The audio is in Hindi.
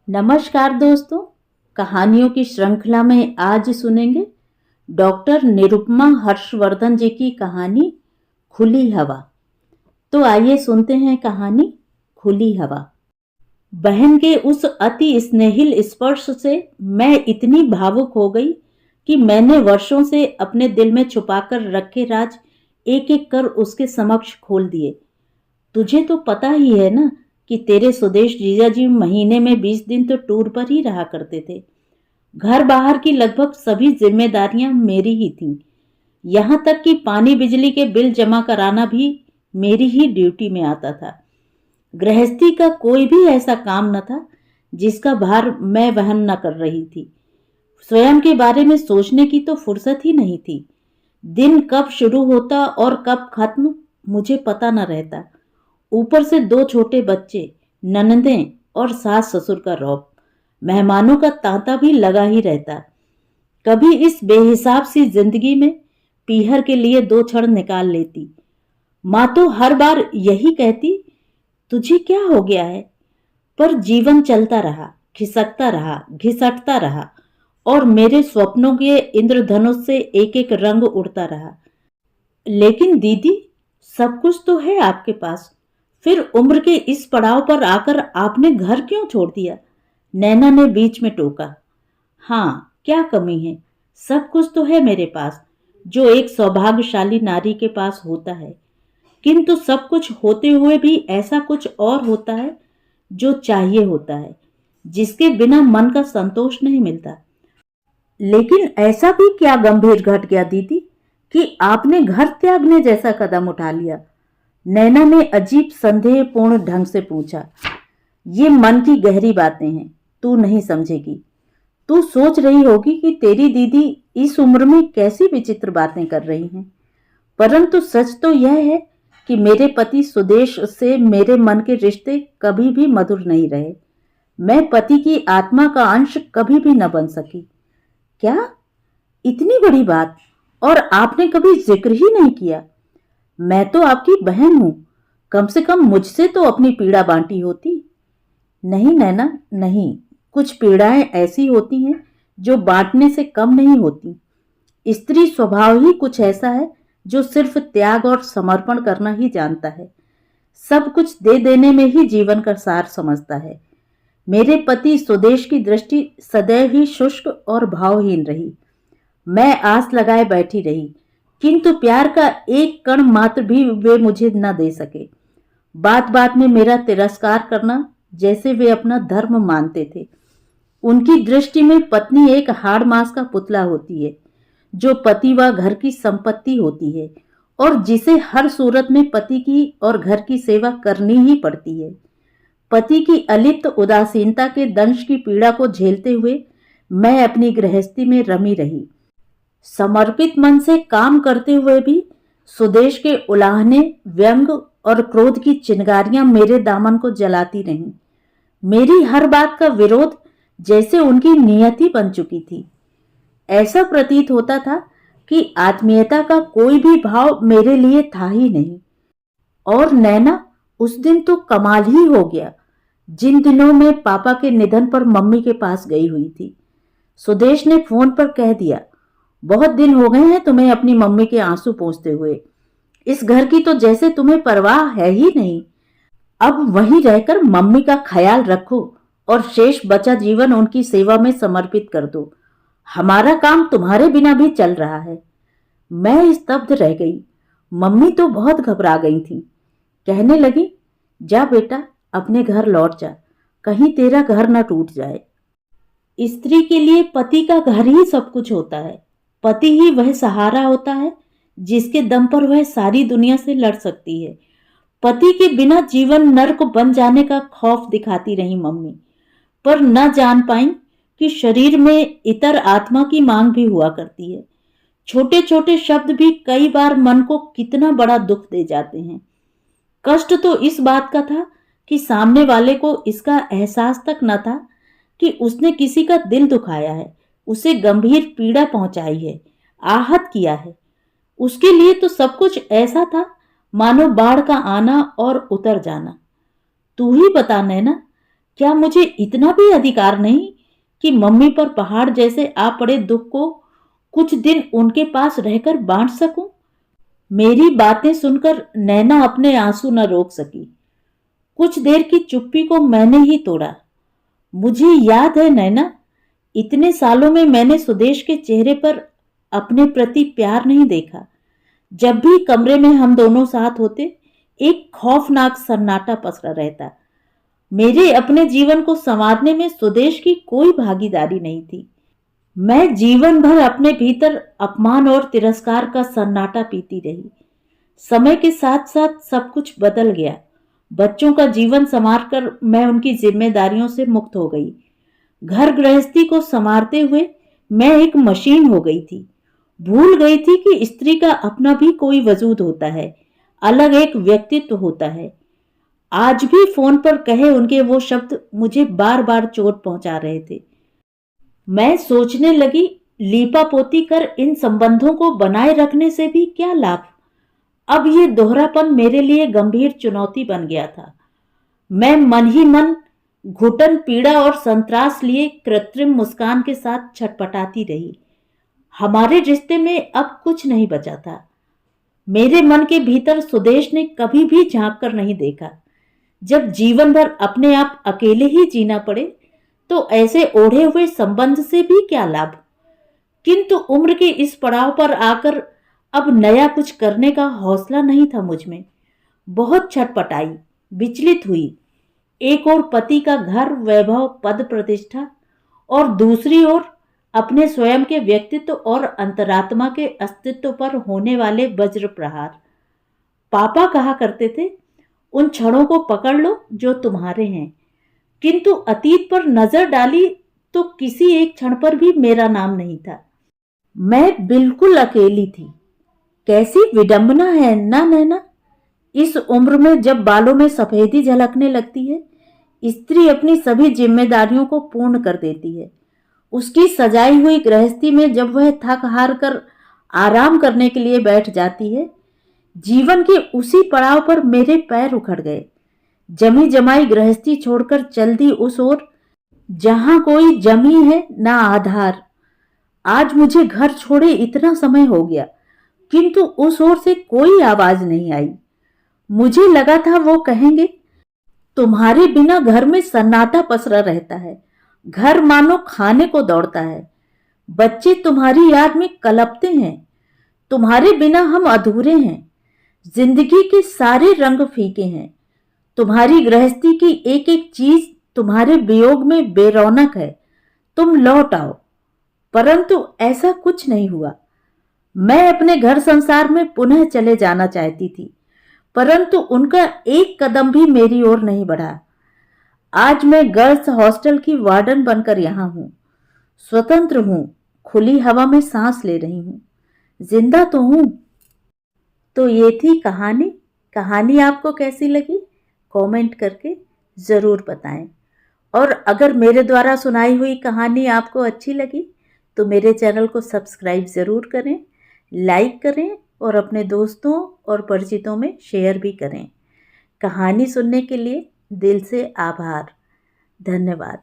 नमस्कार दोस्तों। कहानियों की श्रृंखला में आज सुनेंगे डॉक्टर निरुपमा हर्षवर्धन जी की कहानी खुली हवा। तो आइए सुनते हैं कहानी खुली हवा। बहन के उस अति स्नेहिल स्पर्श से मैं इतनी भावुक हो गई कि मैंने वर्षों से अपने दिल में छुपाकर रखे राज एक एक कर उसके समक्ष खोल दिए। तुझे तो पता ही है ना कि तेरे स्वदेश जीजा जी महीने में 20 दिन तो टूर पर ही रहा करते थे। घर बाहर की लगभग सभी जिम्मेदारियां मेरी ही थीं। यहाँ तक कि पानी बिजली के बिल जमा कराना भी मेरी ही ड्यूटी में आता था। गृहस्थी का कोई भी ऐसा काम न था जिसका भार मैं वहन न कर रही थी। स्वयं के बारे में सोचने की तो फुर्सत ही नहीं थी। दिन कब शुरू होता और कब खत्म मुझे पता न रहता। ऊपर से 2 छोटे बच्चे, ननदें और सास ससुर का रौब, मेहमानों का तांता भी लगा ही रहता। कभी इस बेहिसाब सी जिंदगी में पीहर के लिए 2 क्षण निकाल लेती। माँ तो हर बार यही कहती, तुझे क्या हो गया है? पर जीवन चलता रहा, खिसकता रहा, घिसटता रहा और मेरे स्वप्नों के इंद्रधनुष से एक एक रंग उड़ता रहा। लेकिन दीदी, सब कुछ तो है आपके पास, फिर उम्र के इस पड़ाव पर आकर आपने घर क्यों छोड़ दिया? नैना ने बीच में टोका। हाँ, क्या कमी है? सब कुछ तो है मेरे पास, जो एक सौभाग्यशाली नारी के पास होता है। किंतु सब कुछ होते हुए भी ऐसा कुछ और होता है जो चाहिए होता है, जिसके बिना मन का संतोष नहीं मिलता। लेकिन ऐसा भी क्या गंभीर घट गया दीदी कि आपने घर त्यागने जैसा कदम उठा लिया? नैना ने अजीब संदेहपूर्ण ढंग से पूछा। ये मन की गहरी बातें हैं, तू नहीं समझेगी। तू सोच रही होगी कि तेरी दीदी इस उम्र में कैसी विचित्र बातें कर रही हैं, परंतु सच तो यह है कि मेरे पति सुदेश से मेरे मन के रिश्ते कभी भी मधुर नहीं रहे। मैं पति की आत्मा का अंश कभी भी न बन सकी। क्या? इतनी बड़ी बात, और आपने कभी जिक्र ही नहीं किया। मैं तो आपकी बहन हूं, कम से कम मुझसे तो अपनी पीड़ा बांटी होती। नहीं नैना, नहीं, कुछ पीड़ाएं ऐसी होती हैं जो बांटने से कम नहीं होती। स्त्री स्वभाव ही कुछ ऐसा है जो सिर्फ त्याग और समर्पण करना ही जानता है। सब कुछ दे देने में ही जीवन का सार समझता है। मेरे पति स्वदेश की दृष्टि सदैव ही शुष्क और भावहीन रही। मैं आस लगाए बैठी रही, किंतु प्यार का एक कण मात्र भी वे मुझे न दे सके। बात बात में मेरा तिरस्कार करना जैसे वे अपना धर्म मानते थे। उनकी दृष्टि में पत्नी एक हाड़ मांस का पुतला होती है, जो पति व घर की संपत्ति होती है और जिसे हर सूरत में पति की और घर की सेवा करनी ही पड़ती है। पति की अलिप्त उदासीनता के दंश की पीड़ा को झेलते हुए मैं अपनी गृहस्थी में रमी रही। समर्पित मन से काम करते हुए भी सुदेश के उलाहने, व्यंग और क्रोध की चिंगारियां मेरे दामन को जलाती रहीं। मेरी हर बात का विरोध जैसे उनकी नियति बन चुकी थी। ऐसा प्रतीत होता था कि आत्मीयता का कोई भी भाव मेरे लिए था ही नहीं। और नैना, उस दिन तो कमाल ही हो गया। जिन दिनों में पापा के निधन पर मम्मी के पास गई हुई थी, सुदेश ने फोन पर कह दिया, बहुत दिन हो गए हैं तुम्हें अपनी मम्मी के आंसू पोंछते हुए। इस घर की तो जैसे तुम्हें परवाह है ही नहीं। अब वहीं रहकर मम्मी का ख्याल रखो और शेष बचा जीवन उनकी सेवा में समर्पित कर दो। हमारा काम तुम्हारे बिना भी चल रहा है। मैं स्तब्ध रह गई। मम्मी तो बहुत घबरा गई थी। कहने लगी, जा बेटा, अपने घर लौट जा, कहीं तेरा घर न टूट जाए। स्त्री के लिए पति का घर ही सब कुछ होता है। पति ही वह सहारा होता है जिसके दम पर वह सारी दुनिया से लड़ सकती है। पति के बिना जीवन नर्क बन जाने का खौफ दिखाती रही मम्मी, पर न जान पाई कि शरीर में इतर आत्मा की मांग भी हुआ करती है। छोटे छोटे शब्द भी कई बार मन को कितना बड़ा दुख दे जाते हैं। कष्ट तो इस बात का था कि सामने वाले को इसका एहसास तक न था कि उसने किसी का दिल दुखाया है, उसे गंभीर पीड़ा पहुंचाई है, आहत किया है। उसके लिए तो सब कुछ ऐसा था मानो बाढ़ का आना और उतर जाना। तू ही बता नैना, क्या मुझे इतना भी अधिकार नहीं कि मम्मी पर पहाड़ जैसे आ पड़े दुख को कुछ दिन उनके पास रहकर बांट सकूं? मेरी बातें सुनकर नैना अपने आंसू न रोक सकी। कुछ देर की चुप्पी को मैंने ही तोड़ा। मुझे याद है नैना, इतने सालों में मैंने सुदेश के चेहरे पर अपने प्रति प्यार नहीं देखा। जब भी कमरे में हम दोनों साथ होते, एक खौफनाक सन्नाटा पसरा रहता। मेरे अपने जीवन को संवारने में सुदेश की कोई भागीदारी नहीं थी। मैं जीवन भर अपने भीतर अपमान और तिरस्कार का सन्नाटा पीती रही। समय के साथ साथ सब कुछ बदल गया। बच्चों का जीवन संवार कर मैं उनकी जिम्मेदारियों से मुक्त हो गई। घर गृहस्थी को संवारते हुए मैं एक मशीन हो गई थी। भूल गई थी कि स्त्री का अपना भी कोई वजूद होता है, अलग एक व्यक्तित्व होता है। आज भी फोन पर कहे उनके वो शब्द मुझे बार बार चोट पहुंचा रहे थे। मैं सोचने लगी, लीपा पोती कर इन संबंधों को बनाए रखने से भी क्या लाभ? अब ये दोहरापन मेरे लिए गंभीर चुनौती बन गया था। मैं मन ही मन घुटन, पीड़ा और संत्रास लिए कृत्रिम मुस्कान के साथ छटपटाती रही। हमारे रिश्ते में अब कुछ नहीं बचा था। मेरे मन के भीतर सुदेश ने कभी भी झांक कर नहीं देखा। जब जीवन भर अपने आप अकेले ही जीना पड़े तो ऐसे ओढ़े हुए संबंध से भी क्या लाभ? किंतु उम्र के इस पड़ाव पर आकर अब नया कुछ करने का हौसला नहीं था मुझ में। बहुत छटपटाई, विचलित हुई। एक ओर पति का घर, वैभव, पद प्रतिष्ठा, और दूसरी ओर अपने स्वयं के व्यक्तित्व और अंतरात्मा के अस्तित्व पर होने वाले वज्र प्रहार। पापा कहा करते थे, उन क्षणों को पकड़ लो जो तुम्हारे हैं। किंतु अतीत पर नजर डाली तो किसी एक क्षण पर भी मेरा नाम नहीं था। मैं बिल्कुल अकेली थी। कैसी विडंबना है ना नैना? इस उम्र में जब बालों में सफेदी झलकने लगती है, स्त्री अपनी सभी जिम्मेदारियों को पूर्ण कर देती है। उसकी सजाई हुई गृहस्थी में जब वह थक हार कर आराम करने के लिए बैठ जाती है, जीवन के उसी पड़ाव पर मेरे पैर उखड़ गए। जमी जमाई गृहस्थी छोड़कर चल दी उस ओर जहां कोई जमी है ना आधार। आज मुझे घर छोड़े इतना समय हो गया, किंतु उस ओर से कोई आवाज नहीं आई। मुझे लगा था वो कहेंगे, तुम्हारे बिना घर में सन्नाटा पसरा रहता है। घर मानो खाने को दौड़ता है। बच्चे तुम्हारी याद में कलपते हैं। तुम्हारे बिना हम अधूरे हैं। जिंदगी के सारे रंग फीके हैं। तुम्हारी गृहस्थी की एक एक चीज तुम्हारे वियोग में बेरौनक है। तुम लौट आओ। परंतु ऐसा कुछ नहीं हुआ। मैं अपने घर संसार में पुनः चले जाना चाहती थी, परंतु उनका एक कदम भी मेरी ओर नहीं बढ़ा। आज मैं गर्ल्स हॉस्टल की वार्डन बनकर यहाँ हूँ। स्वतंत्र हूँ, खुली हवा में सांस ले रही हूँ, जिंदा तो हूँ। तो ये थी कहानी। कहानी आपको कैसी लगी कमेंट करके ज़रूर बताएं। और अगर मेरे द्वारा सुनाई हुई कहानी आपको अच्छी लगी तो मेरे चैनल को सब्सक्राइब ज़रूर करें, लाइक करें और अपने दोस्तों और परिचितों में शेयर भी करें। कहानी सुनने के लिए दिल से आभार। धन्यवाद।